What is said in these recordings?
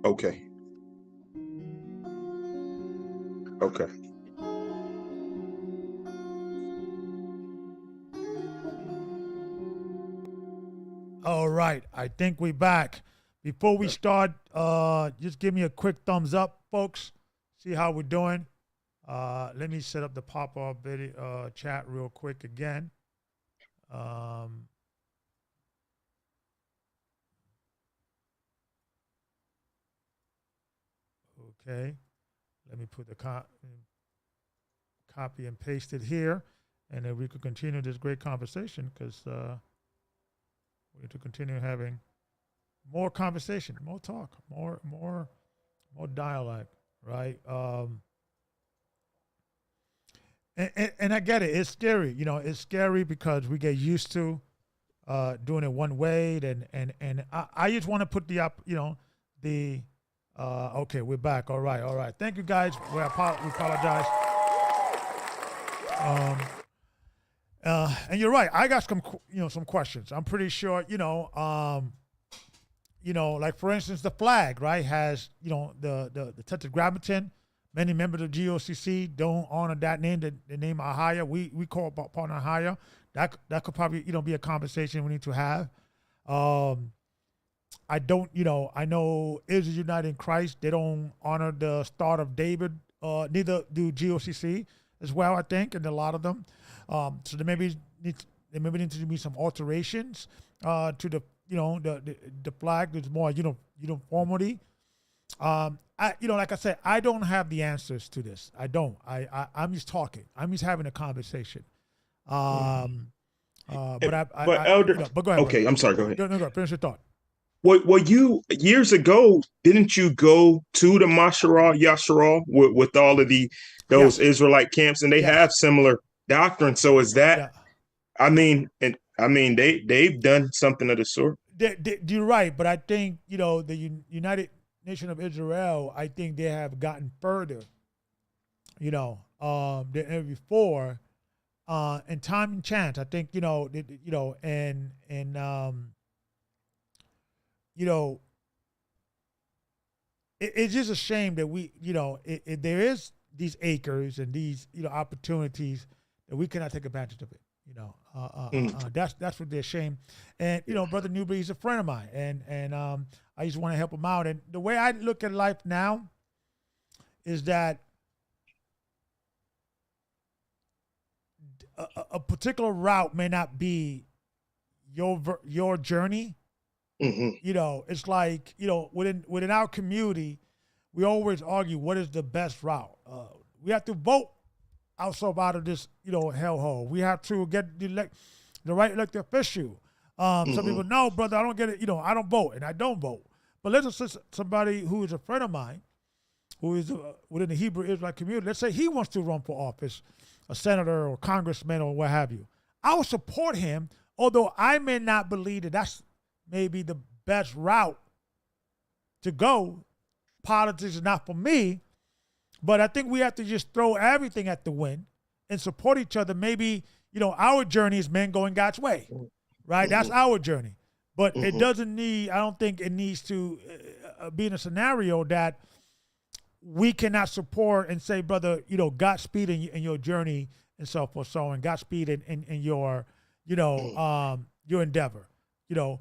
Okay. Okay. All right, I think we back. Before we start, just give me a quick thumbs up, folks. See how we're doing. Let me set up the pop-up video chat real quick again. Um, okay, let me put the copy and paste it here, and then we could continue this great conversation because we need to continue having more conversation, more talk, more dialogue, right? And I get it. It's scary, It's scary because we get used to doing it one way, and I just want to put the okay, we're back. All right. Thank you guys. We apologize. And you're right. I got some questions. I'm pretty sure, like for instance, the flag, right, has, the tetragrammaton. Many members of GOCC don't honor that name, the name Ahaya. We call upon Ahaya. That could probably, be a conversation we need to have. I don't, I know Israel United in Christ, they don't honor the Star of David, neither do GOCC as well, I think, and a lot of them. So there maybe needs to be some alterations to the, the flag. There's more, uniformity. Like I said, I don't have the answers to this. I don't. I'm just talking. I'm just having a conversation. But Elder. but go ahead. Okay, brother. I'm sorry. Go ahead. Go. Finish your thought. Well, you years ago, didn't you go to the Yasharal with all of those Israelite camps, and they have similar doctrine? So is that? Yeah. They've done something of the sort. You're right, but I think the United Nation of Israel, I think they have gotten further, than ever before. And time and chance, I think, it's just a shame that we, there is these acres and these, opportunities that we cannot take advantage of it. That's what they're shame. And Brother Newberry, he's a friend of mine, and I just want to help him out. And the way I look at life now is that a particular route may not be your journey. Mm-hmm. It's like within our community, we always argue what is the best route. We have to vote ourselves out of this hellhole. We have to get the right elected official. Some people, no, brother, I don't get it. I don't vote, and I don't vote. But let's say somebody who is a friend of mine, who is within the Hebrew Israelite community. Let's say he wants to run for office, a senator or congressman or what have you. I will support him, although I may not believe that that's maybe the best route to go. Politics is not for me, but I think we have to just throw everything at the wind and support each other. Maybe, our journey is men going God's way, right? That's our journey. But it doesn't need, I don't think it needs to be in a scenario that we cannot support and say, brother, Godspeed in your journey and so forth, so on. Godspeed in your, your endeavor.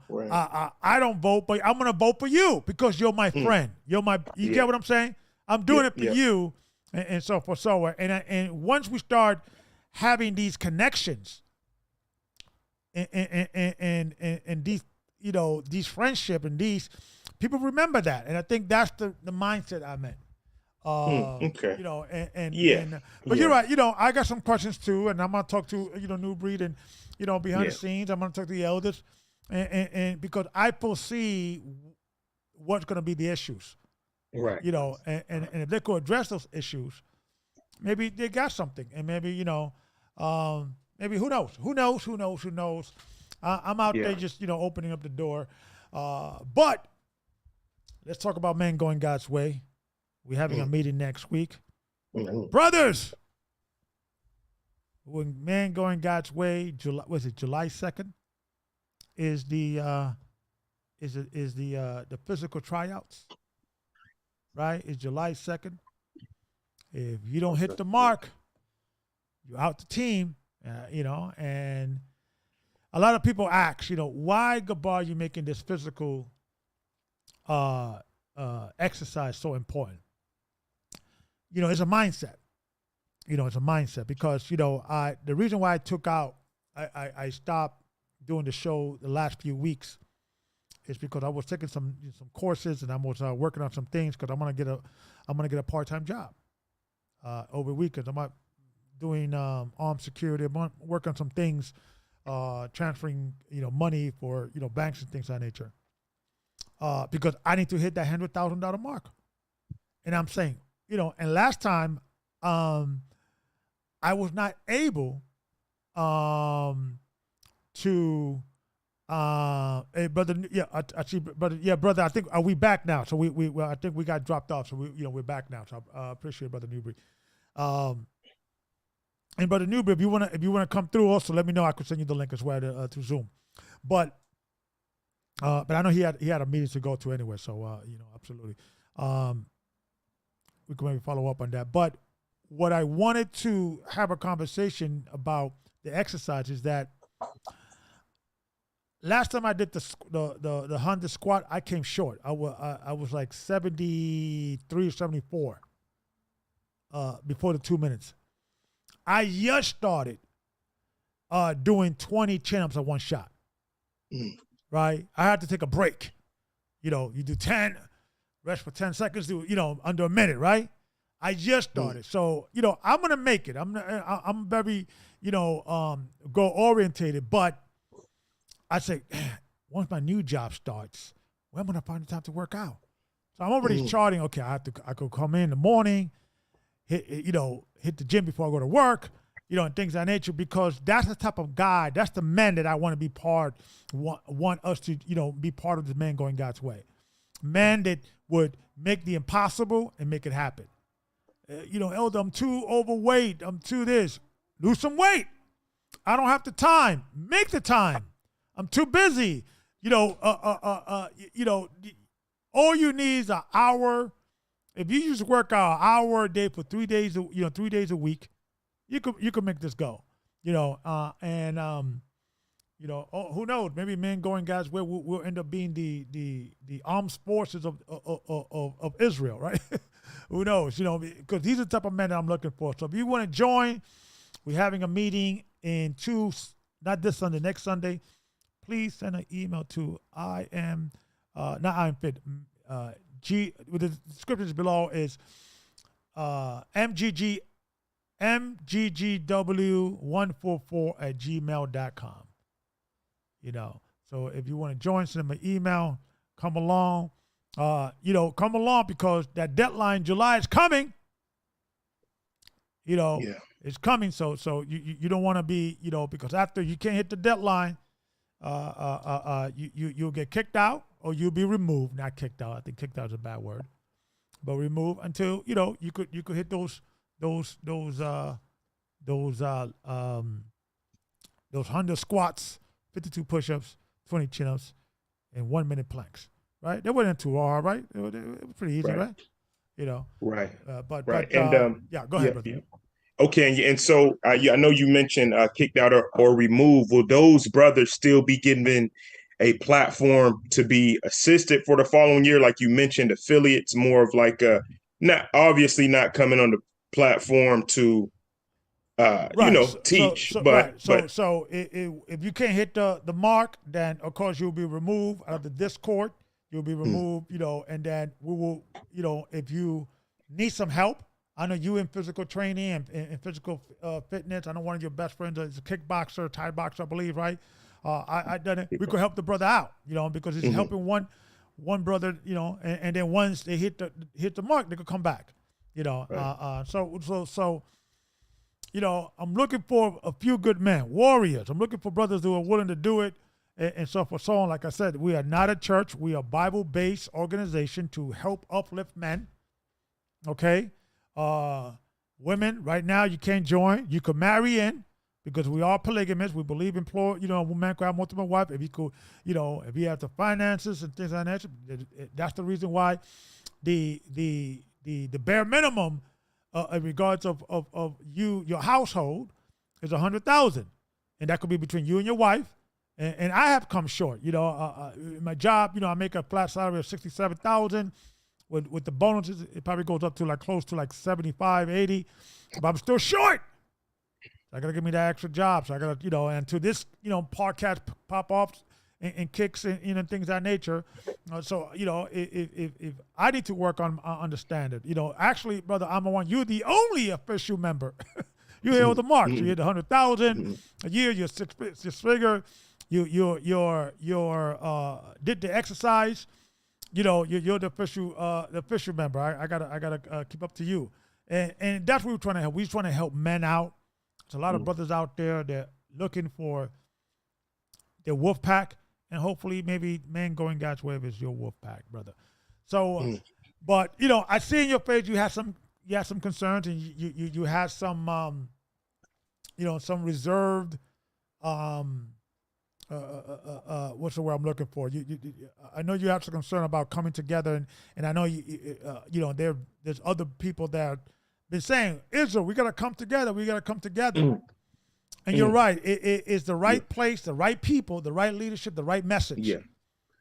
Right. I don't vote, but I'm gonna vote for you because you're my friend. You get what I'm saying? I'm doing it for you, and so forth, so on. And once we start having these connections, and these these friendship and these people remember that, and I think that's the mindset I'm in. Okay. But you're right. I got some questions too, and I'm gonna talk to New Breed and behind the scenes. I'm gonna talk to the elders. And because I foresee what's going to be the issues, right? And if they could address those issues, maybe they got something, and maybe maybe who knows? I'm out there just opening up the door, but let's talk about men going God's way. We're having a meeting next week, brothers. When men going God's way, July 2nd? Is the physical tryouts. right? It's July 2nd. If you don't hit the mark, you're out the team, and a lot of people ask, why, Gabar, are you making this physical exercise so important? It's a mindset. It's a mindset because, the reason why I stopped doing the show the last few weeks is because I was taking some courses and I was working on some things because I'm gonna get a part-time job over the weekends. I'm not doing armed security. I'm working on some things, transferring money for banks and things of that nature. Because I need to hit that $100,000 mark, and I'm saying and last time I was not able to. Hey, brother, brother. I think are we back now? So we I think we got dropped off. So we're back now. So I appreciate Brother Newbury. And Brother Newbury, if you wanna come through, also let me know. I could send you the link as well to Zoom. But I know he had a meeting to go to anyway. So absolutely. We can maybe follow up on that. But what I wanted to have a conversation about the exercise is that last time I did the 100 squat, I came short. I was like 73 or 74 before the 2 minutes. I just started doing 20 chin-ups at one shot. Right? I had to take a break. You do 10, rest for 10 seconds, do under a minute, right? I just started. So, I'm gonna make it. I'm very, goal orientated, but I say, once my new job starts, where am I gonna find the time to work out? So I'm already charting. Okay, I could come in the morning, hit the gym before I go to work, and things of that nature, because that's the type of guy, that's the man that I want to be want us to, be part of the man going God's way. Man that would make the impossible and make it happen. Elder, I'm too overweight. I'm too this. Lose some weight. I don't have the time. Make the time. I'm too busy. All you need is an hour. If you just work out an hour a day for 3 days, 3 days a week, you could make this go. Who knows? Maybe men going God's way will end up being the armed forces of Israel, right? Who knows? Because these are the type of men that I'm looking for. So if you want to join, we're having a meeting not this Sunday, next Sunday. Please send an email to not IAMFIT. With the descriptions below is M.G.GW144@gmail.com. So if you want to join, send them an email. Come along. Come along because that deadline July is coming. It's coming. So you don't want to be, because after you can't hit the deadline, you'll get kicked out or you'll be removed. Not kicked out. I think kicked out is a bad word, but removed until you could hit those 100 squats, 52 push-ups, 20 chin-ups, and 1 minute planks. Right? That wasn't too hard, right? It was pretty easy, right? Right. But right. Go ahead, brother. Yeah. Okay, and so I know you mentioned kicked out or removed. Will those brothers still be given a platform to be assisted for the following year? Like you mentioned, affiliates, more of like not coming on the platform to teach, So if you can't hit the mark, then of course you'll be removed out of the Discord. You'll be removed, and then we will, if you need some help. I know you in physical training and physical fitness. I know one of your best friends is a kickboxer, Thai boxer, I believe, right? I done it. We could help the brother out, because he's helping one brother, and then once they hit the mark, they could come back, Right. So I'm looking for a few good men, warriors. I'm looking for brothers who are willing to do it, and so forth, so on. Like I said, we are not a church. We are a Bible-based organization to help uplift men. Okay. Women, right now you can't join. You could marry in because we are polygamists. We believe in a woman could have multiple wives. If you could, if you have the finances and things like that, that's the reason why the bare minimum in regards of your household is $100,000, and that could be between you and your wife. And I have come short. In my job, I make a flat salary of $67,000. With the bonuses, it probably goes up to like close to like 75, 80, but I'm still short. I gotta give me that extra job. So I gotta, and to this, podcast pop-offs and kicks and things of that nature. So, if I need to work on understanding, actually, brother, I'm the one. You're the only official member. You hit all the marks. You hit 100,000 a year. You're six figure. You did the exercise. You're the official member. I gotta keep up to you, and that's what we're trying to help. We're trying to help men out. There's a lot of brothers out there that looking for their wolf pack, and hopefully maybe men going God's way is your wolf pack, brother. So, but I see in your face you had some concerns, and you had some some reserved what's the word I'm looking for? I know you have some concern about coming together, and I know there's other people that been saying, Israel, we gotta come together. And you're right. It's the right place, the right people, the right leadership, the right message. Yeah.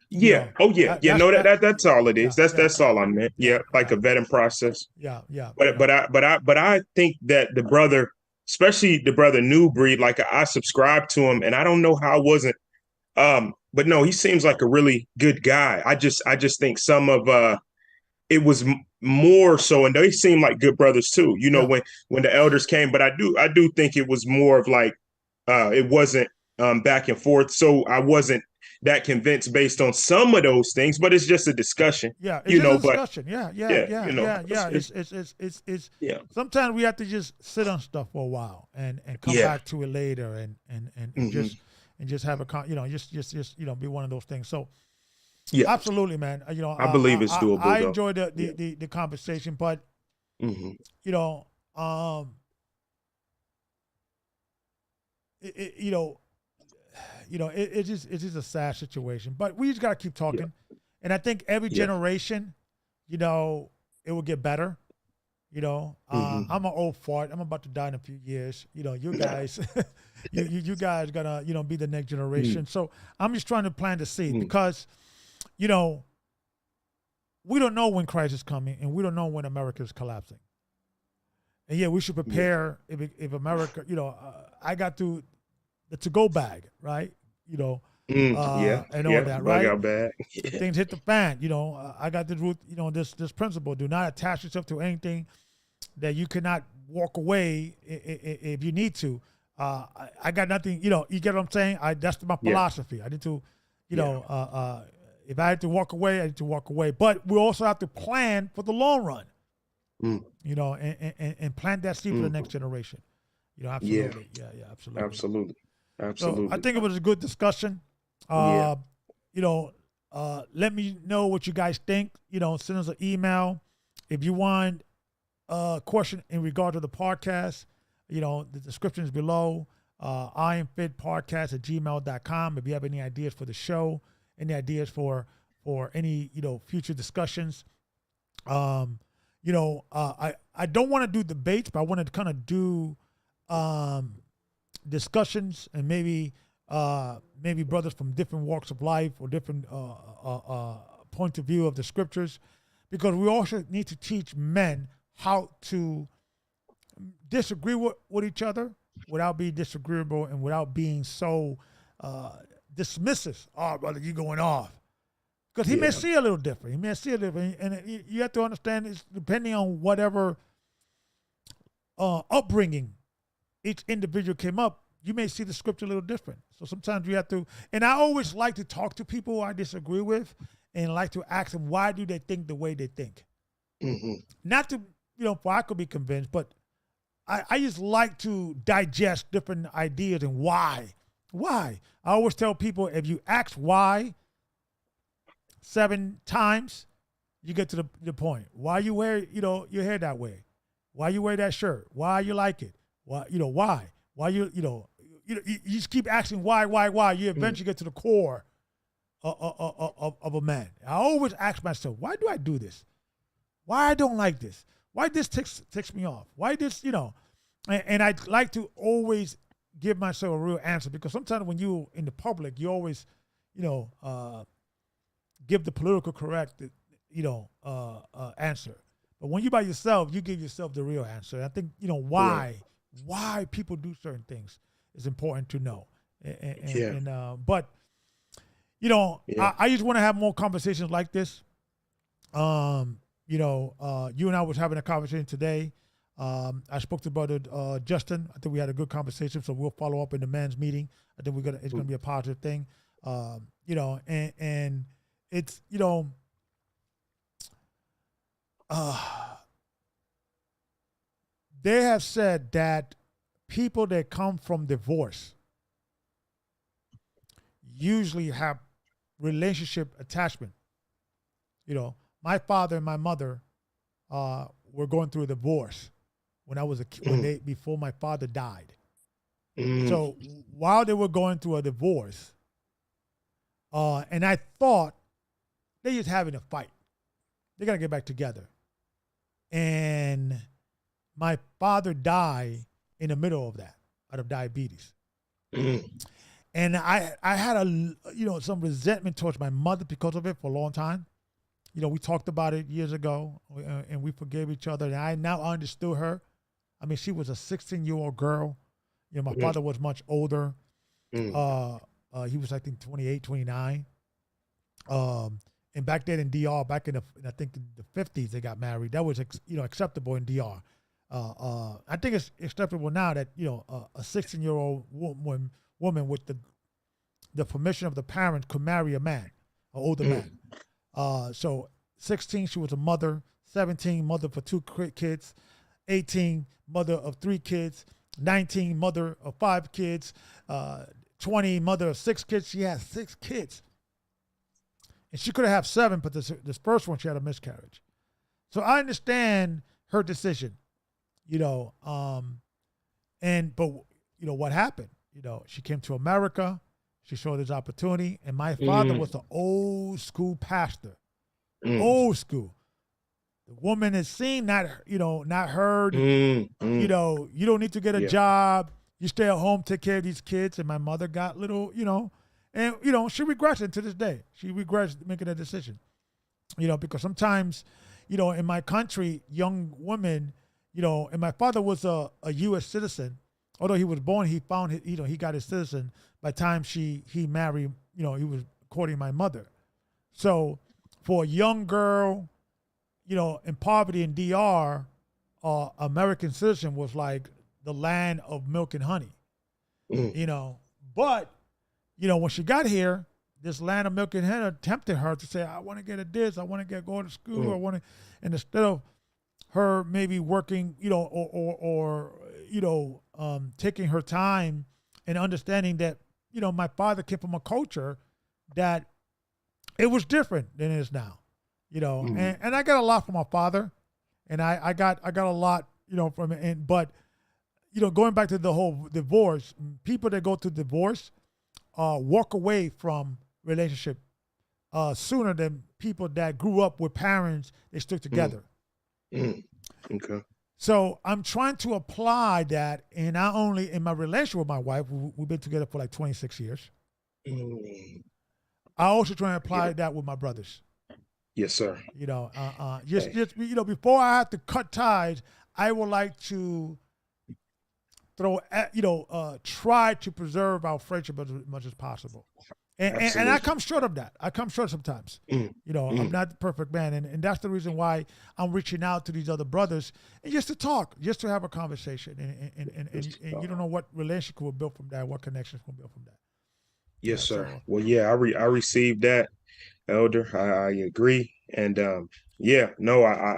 Yeah. That's all it is. That's all I meant. Yeah, like a vetting process. Yeah. But I think that the brother, especially the brother New Breed, like I subscribe to him, and I don't know how I wasn't. But no, he seems like a really good guy. I just think some of it was more so, and they seem like good brothers too. When the elders came, but I do think it was more of like it wasn't back and forth. So I wasn't that convinced based on some of those things, but it's just a discussion. Yeah, it's a discussion. It's sometimes we have to just sit on stuff for a while and come back to it later and just have a just be one of those things. So yeah, absolutely, man. I believe it's doable. I enjoyed the conversation, but it's just a sad situation. But we just gotta keep talking, and I think every generation, it will get better. I'm an old fart. I'm about to die in a few years. You guys, you guys gonna be the next generation. So I'm just trying to plant the seed because, we don't know when Christ is coming, and we don't know when America is collapsing. And we should prepare if America, I got to go bag, right? And all that, right? Got bag. Things hit the fan. I got the root. This principle: do not attach yourself to anything that you cannot walk away if you need to. I got nothing. You get what I'm saying? That's my philosophy. I need to, if I had to walk away, I need to walk away. But we also have to plan for the long run. And plant that seed for the next generation. Absolutely. Yeah, absolutely. Absolutely. So I think it was a good discussion. Let me know what you guys think. Send us an email. If you want a question in regard to the podcast, the description is below. IAMFITPodcast@gmail.com. If you have any ideas for the show, any ideas for any, future discussions. I don't want to do debates, but I want to kind of do discussions, and maybe brothers from different walks of life or different point of view of the scriptures, because we also need to teach men how to disagree with each other without being disagreeable and without being so dismissive. Oh, brother, you going off. Because he may see a little different. And you have to understand, it's depending on whatever upbringing each individual came up, you may see the scripture a little different. So sometimes we have to, and I always like to talk to people who I disagree with and like to ask them, why do they think the way they think? Not to, for I could be convinced, but I just like to digest different ideas and why. Why? I always tell people, if you ask why 7 times, you get to the point. Why you wear, your hair that way? Why you wear that shirt? Why you like it? Why, why? Why you just keep asking why? You eventually get to the core of a man. I always ask myself, why do I do this? why I don't like this, why this ticks me off, why this, and I'd like to always give myself a real answer, because sometimes when you in the public, you always, give the political correct, answer. But when you by yourself, you give yourself the real answer. I think why people do certain things is important to know. But I just want to have more conversations like this. You and I was having a conversation today. I spoke to Brother Justin. I think we had a good conversation, so we'll follow up in the men's meeting. I think it's gonna be a positive thing. And it's they have said that people that come from divorce usually have relationship attachment. My father and my mother were going through a divorce when I was a kid, before my father died. So while they were going through a divorce, and I thought they just having a fight. They gotta get back together. And my father died in the middle of that, out of diabetes. And I had some resentment towards my mother because of it for a long time. We talked about it years ago, and we forgave each other. And I now understood her. I mean, she was a 16-year-old girl. My father was much older. He was, I think, 28, 29. And back then in DR, back in I think the 50s, they got married. That was acceptable in DR. I think it's acceptable now that a 16-year-old woman with the permission of the parents could marry a man, an older man. So 16, she was a mother. 17, mother for 2 kids. 18, mother of 3 kids. 19, mother of 5 kids. 20, mother of 6 kids. She had 6 kids. And she could have 7, but this first one, she had a miscarriage. So I understand her decision, but what happened? She came to America. She saw this opportunity, and my father was an old school pastor, old school. The woman is seen, not heard. You don't need to get a job. You stay at home, take care of these kids. And my mother got little, and she regrets it to this day. She regrets making a decision, because sometimes, in my country, young women, and my father was a U.S. citizen. Although he was born, he found he got his citizen by the time he married. He was courting my mother. So for a young girl, in poverty in DR, American citizen was like the land of milk and honey. But when she got here, this land of milk and honey tempted her to say, I want to get a this, I want to go to school, I want to, and instead of her maybe working, or taking her time and understanding that, my father came from a culture that it was different than it is now, and I got a lot from my father, and I got a lot, from it. But going back to the whole divorce, people that go through divorce walk away from relationship sooner than people that grew up with parents they stuck together. Okay. So I'm trying to apply that, and not only in my relationship with my wife, we've been together for like 26 years. I also try to apply that with my brothers. Yes, sir. Just before I have to cut ties, I would like to try to preserve our friendship as much as possible. And I come short of that. I come short sometimes. I'm not the perfect man. And that's the reason why I'm reaching out to these other brothers, and just to talk, just to have a conversation. And you don't know what relationship will build from that, what connections will build from that. Yes, sir. So, well, yeah, I received that, Elder. I agree. And I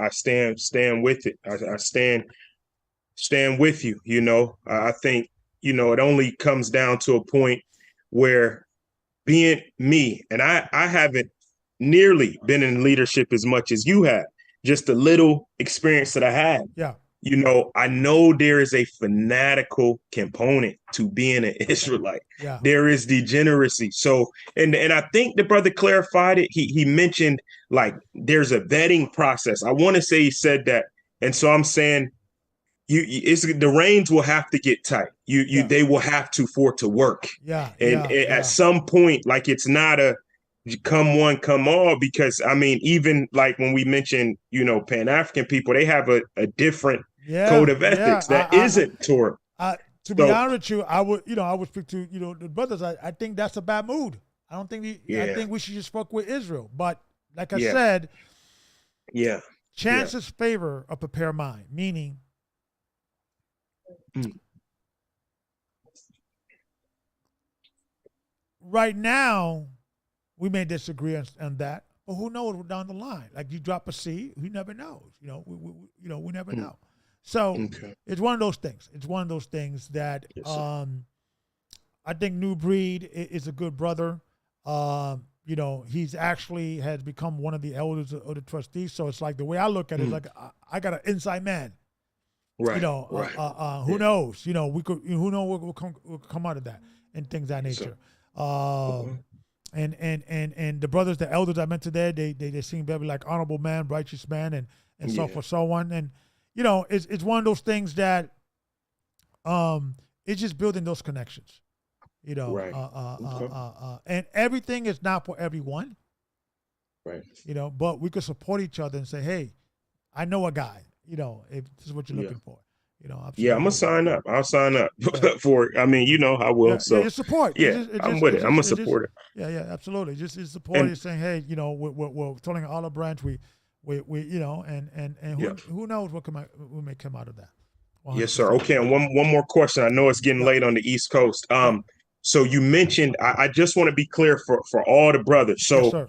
stand with it. I stand with you. I think, it only comes down to a point where, being me, and I haven't nearly been in leadership as much as you have, just a little experience that I had. Yeah. you know, I know there is a fanatical component to being an Israelite. Yeah. There is degeneracy. So, and I think the brother clarified it. He mentioned like there's a vetting process. I want to say he said that. And so I'm saying it's the reins will have to get tight. Yeah. They will have to for it to work. Yeah. And Yeah. at Yeah. some point, like it's not a come one, come all, because I mean, even like when we mention, you know, Pan-African people, they have a different code Yeah. of Yeah. ethics that isn't Torah. To be So honest with you, I would speak to, the brothers. I think that's a bad mood. I don't think I yeah, think we should just fuck with Israel. But like I yeah, said, yeah, yeah. chances favor a prepared mind, meaning Mm, right now we may disagree on that, but who knows down the line? Like you drop a seed, who never knows? We never mm, know. So okay. it's one of those things. It's one of those things that Yes, sir. I think New Breed is a good brother. He's actually has become one of the elders of the trustees. So it's like the way I look at it is Mm, like I got an inside man. right, right. Who Yeah. knows? Who knows what will come out of that and things of that Yes, sir. nature. Um, Okay. and the brothers, the elders I met today, they seem very like honorable man, righteous man, and so Yeah. forth, so on. And it's one of those things that it's just building those connections. Right. Okay. And everything is not for everyone. Right. But we could support each other and say, hey, I know a guy. If this is what you're Yeah. looking for. Yeah, I'm gonna Absolutely. sign up. I'll sign up Yeah. for it. I mean, you know, I will. Yeah, yeah, So just support. yeah, I'm with it. I'm gonna It's just, support it. yeah, yeah, absolutely. Just support And it, saying, hey, we're telling Olive Branch, and yeah. who knows what may come out of that. Yes, sir. 100%. Okay, and one more question. I know it's getting Yeah, late on the East Coast. yeah, So you mentioned I just want to be clear for all the brothers. yes, So sir.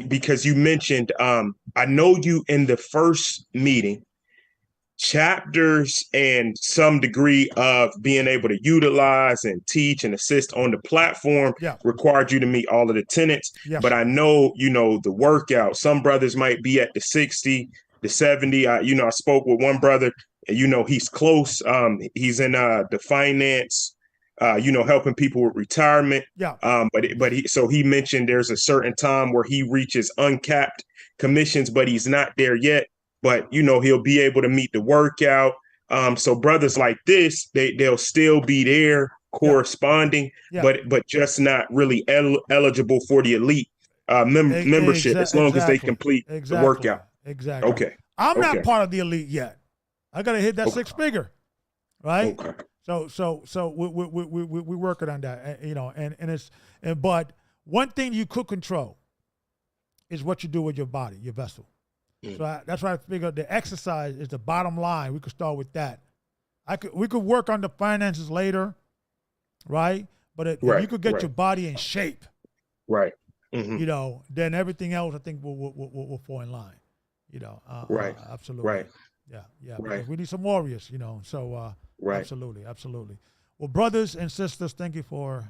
because you mentioned I know you in the first meeting chapters and some degree of being able to utilize and teach and assist on the platform Yeah, required you to meet all of the tenets. yes, But I know, you know, the workout, some brothers might be at the 60, the 70. I spoke with one brother, and, you know, he's close. He's in the finance, helping people with retirement. yeah, So he mentioned there's a certain time where he reaches uncapped commissions, but he's not there yet, but you know he'll be able to meet the workout. So brothers like this, they'll still be there yeah, corresponding, yeah. but just not really eligible for the elite membership as long as they Exactly, complete the exactly, workout. exactly. Okay, I'm not okay, part of the elite yet. I got to hit that okay, 6 figure, right? okay. So we working on that, but one thing you could control is what you do with your body, your vessel. Mm. So that's why I figured the exercise is the bottom line. We could start with that. We could work on the finances later, right? But if you Right, could get right, your body in shape, right. Hmm. then everything else I think will fall in line. Right, Absolutely. right, Yeah, yeah. right, Because we need some warriors. So right. absolutely, absolutely. Well, brothers and sisters, thank you for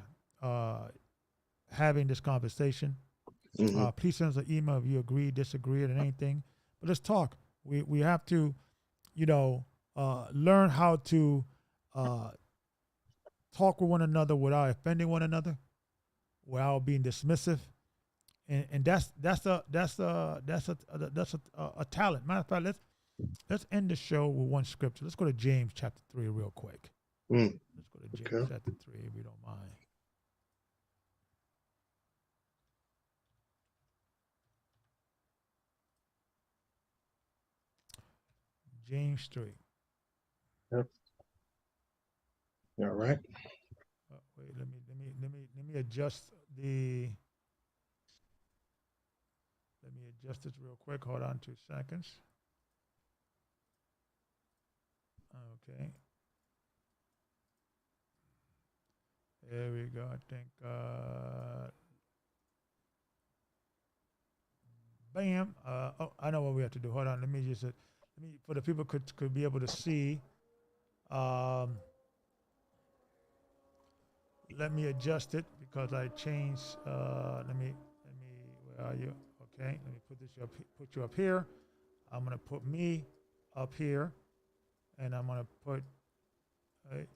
having this conversation. Hmm. Please send us an email if you agree, disagree, and anything. But let's talk. We have to, learn how to talk with one another without offending one another, without being dismissive, and that's a talent. Matter of fact, let's end the show with one scripture. Let's go to James chapter 3 real quick. Mm. Let's go to James Okay. chapter 3 if you don't mind. James 3. Yep. All right. Wait, let me adjust the. Let me adjust this real quick. Hold on 2 seconds. Okay. There we go. I think. Bam. I know what we have to do. Hold on. Let me just. For the people could be able to see. Um, let me adjust it because I changed. Let me. Where are you? Okay. Let me put you up here. I'm gonna put me up here. and I'm gonna put. Right,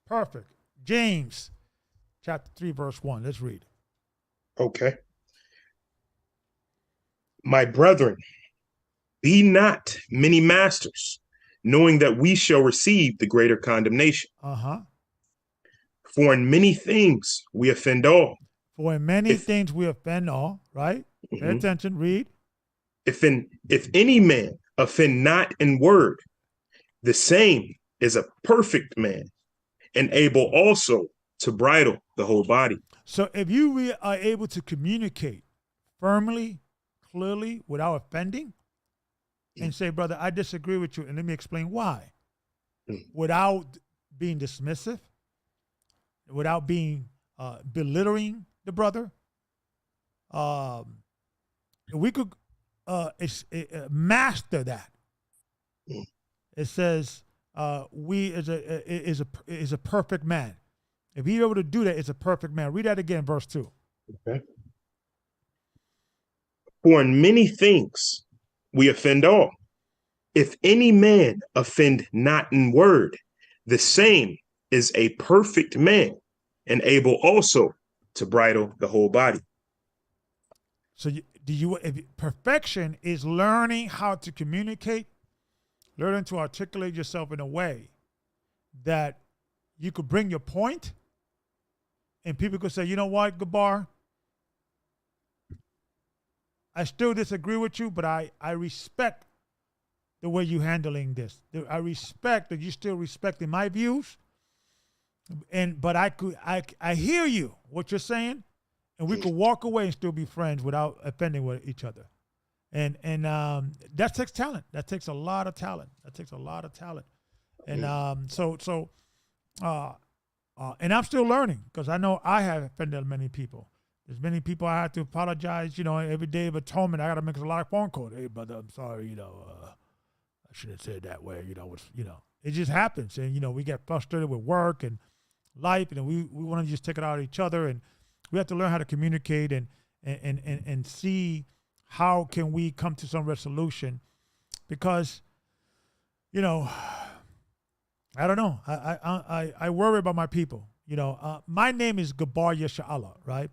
perfect. James, chapter 3, verse 1. Let's read. Okay. My brethren, be not many masters, knowing that we shall receive the greater condemnation. Uh-huh. For in many things we offend all. For in many If things we offend all, right? Pay mhm. attention, read. if any man offend not in word, the same is a perfect man, and able also to bridle the whole body. So if you are able to communicate firmly, clearly, without offending, and say, brother, I disagree with you, and let me explain why, without being dismissive, without being belittling the brother, we could master that. It says we is a perfect man. If he's able to do that, it's a perfect man. Read that again, verse 2. Okay. For in many things we offend all. If any man offend not in word, the same is a perfect man, and able also to bridle the whole body. So perfection is learning how to communicate, learning to articulate yourself in a way that you could bring your point, and people could say, you know what, Gabar, I still disagree with you, but I respect the way you're handling this. I respect that you're still respecting my views, but I hear you, what you're saying, and we could walk away and still be friends without offending with each other. And that takes talent. That takes a lot of talent. And and I'm still learning, because I know I have offended many people. There's many people I have to apologize. Every day of atonement, I got to make a lot of phone calls. Hey, brother, I'm sorry. I shouldn't have said it that way. It just happens, and we get frustrated with work and life, and we want to just take it out of each other, and we have to learn how to communicate and see how can we come to some resolution, because I don't know. I worry about my people. My name is Gabar Yesha'Allah, right?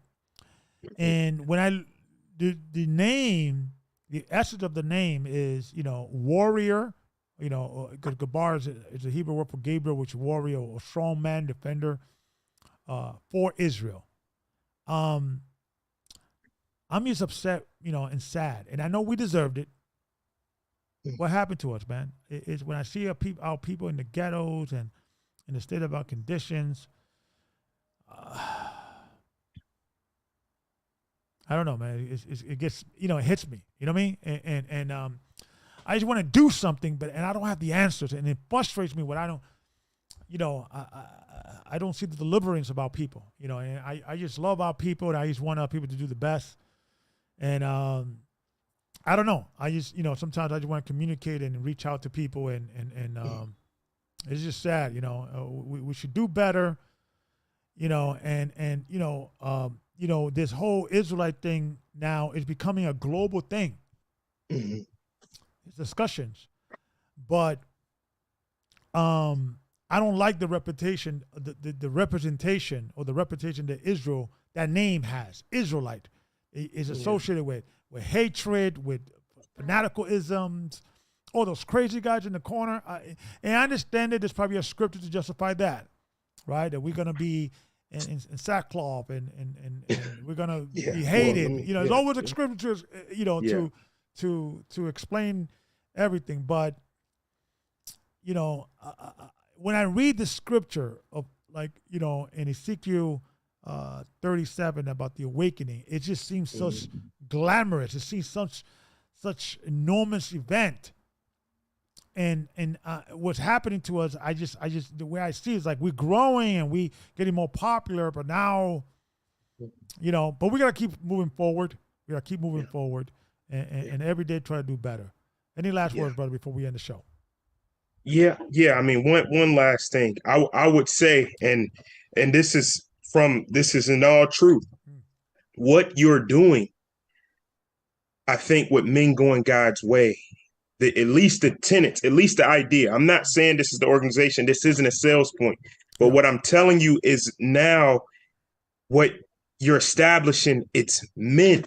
And when the name, the essence of the name is, warrior, because Gabar is a Hebrew word for Gabriel, which is warrior or strong man, defender for Israel. I'm just upset, and sad. And I know we deserved it. What happened to us, man? It's when I see our people in the ghettos and in the state of our conditions. I don't know, man. It gets, it hits me. You know what I mean? And I just want to do something, and I don't have the answers, and it frustrates me when I don't. I don't see the deliverance about people. And I just love our people, and I just want our people to do the best. And I don't know. I just, sometimes I just want to communicate and reach out to people, and it's just sad. We should do better. This whole Israelite thing now is becoming a global thing. Mm-hmm. It's discussions, but I don't like the reputation, the representation or the reputation that Israel, that name has. Israelite is associated with hatred, with fanaticalisms, all those crazy guys in the corner. And I understand that there's probably a scripture to justify that, right? That we're gonna be in sackcloth and we're gonna be hated. There's always a scripture, to explain everything. But when I read the scripture of, in Ezekiel 37 about the awakening, it just seems such glamorous. It seems such enormous event. And what's happening to us, I just the way I see it is like we're growing and we getting more popular, but now, but we gotta keep moving forward. We gotta keep moving forward, and every day try to do better. Any last words, brother, before we end the show? Yeah. I mean, one last thing I would say, and this is in all truth, what you're doing I think with men going God's way, at least the tenets, at least the idea. I'm not saying this is the organization. This isn't a sales point. But Yeah. what I'm telling you is now what you're establishing, it's men.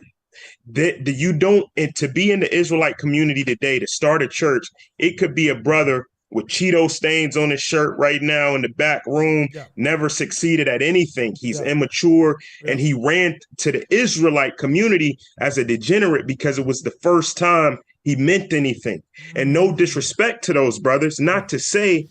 That you don't, and to be in the Israelite community today, to start a church, it could be a brother with Cheeto stains on his shirt right now in the back room, Yeah. never succeeded at anything. He's Yeah. immature, Yeah. and he ran to the Israelite community as a degenerate because it was the first time he meant anything. And no disrespect to those brothers, not to say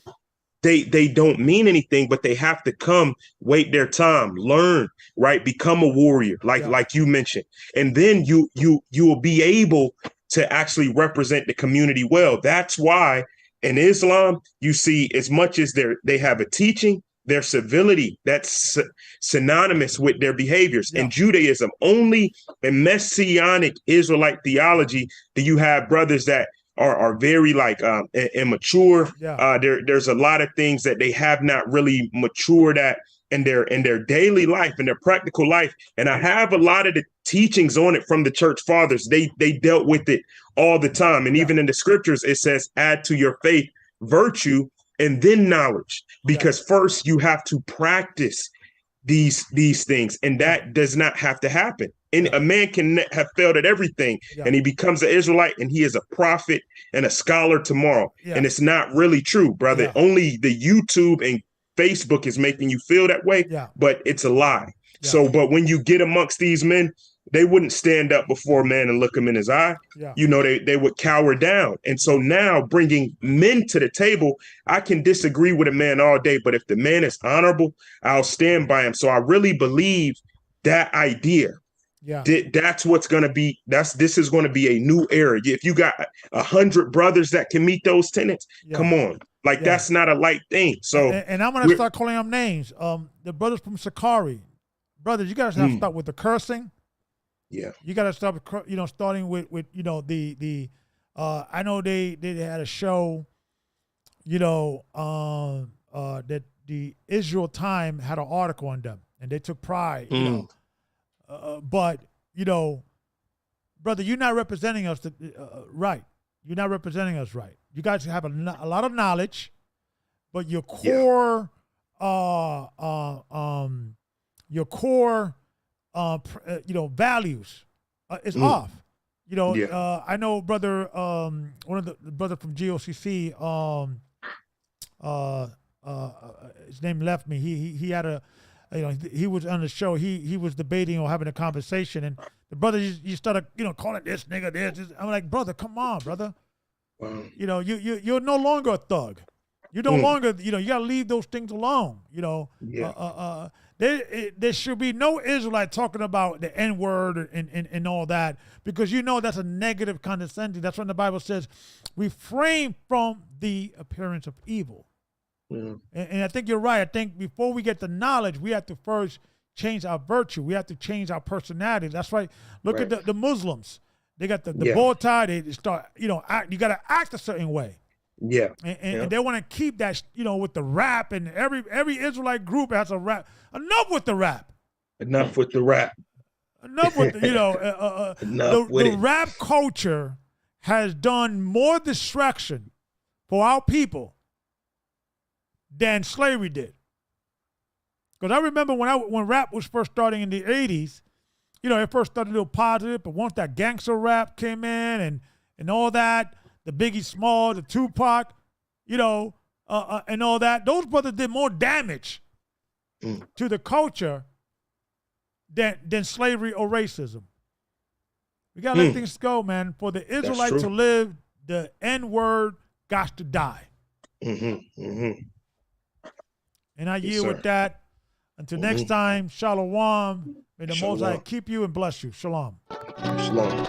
they don't mean anything, but they have to come, wait their time, learn, right? Become a warrior, like you mentioned. And then you will be able to actually represent the community well. That's why in Islam, you see, as much as they have a teaching, their civility, that's synonymous with their behaviors. In Judaism, only in Messianic Israelite theology do you have brothers that are very like immature. There's a lot of things that they have not really matured at in their daily life, in their practical life. And I have a lot of the teachings on it from the church fathers. They dealt with it all the time. And even in the scriptures, it says, add to your faith virtue and then knowledge, because first you have to practice these things, and that does not have to happen. And a man can have failed at everything, and he becomes an Israelite, and he is a prophet and a scholar tomorrow. And it's not really true, brother. Only the YouTube and Facebook is making you feel that way, but it's a lie. So, but when you get amongst these men, they wouldn't stand up before a man and look him in his eye. You know, they would cower down. And so now bringing men to the table, I can disagree with a man all day, but if the man is honorable, I'll stand by him. So I really believe that idea. That's what's going to be, this is going to be a new era. If you got 100 brothers that can meet those tenets, come on. Like, that's not a light thing. So, and I'm going to start calling them names. The brothers from Sakari, brothers, you guys have to start with the cursing. You got to start, starting with the I know they had a show, that the Israel Time had an article on them, and they took pride, but brother, you're not representing us right. You're not representing us right. You guys have a lot of knowledge, but your core, values is off. I know brother, one of the brother from GOCC, his name left me. He had a, he was on the show. He was debating or having a conversation, and the brother you started calling this nigga this. I'm like, brother, come on, brother. Wow. You're no longer a thug. You're no longer, you got to leave those things alone. There should be no Israelite talking about the N-word and all that, because that's a negative condescending. That's when the Bible says, refrain from the appearance of evil. And I think you're right. I think before we get the knowledge, we have to first change our virtue. We have to change our personality. That's right. Look at the Muslims. They got the bow tie. They start, you got to act a certain way. And they want to keep that, with the rap, and every Israelite group has a rap. Enough with the rap. Enough with the rap. Enough with the rap culture has done more destruction for our people than slavery did. Because I remember when rap was first starting in the 80s, it first started a little positive, but once that gangster rap came in and all that, the Biggie Small, the Tupac, and all that, those brothers did more damage to the culture than slavery or racism. We got to let things go, man. For the Israelite to live, the N-word got to die. And I yield with that. Until next time, shalom. May the Most High keep you and bless you. Shalom. Shalom.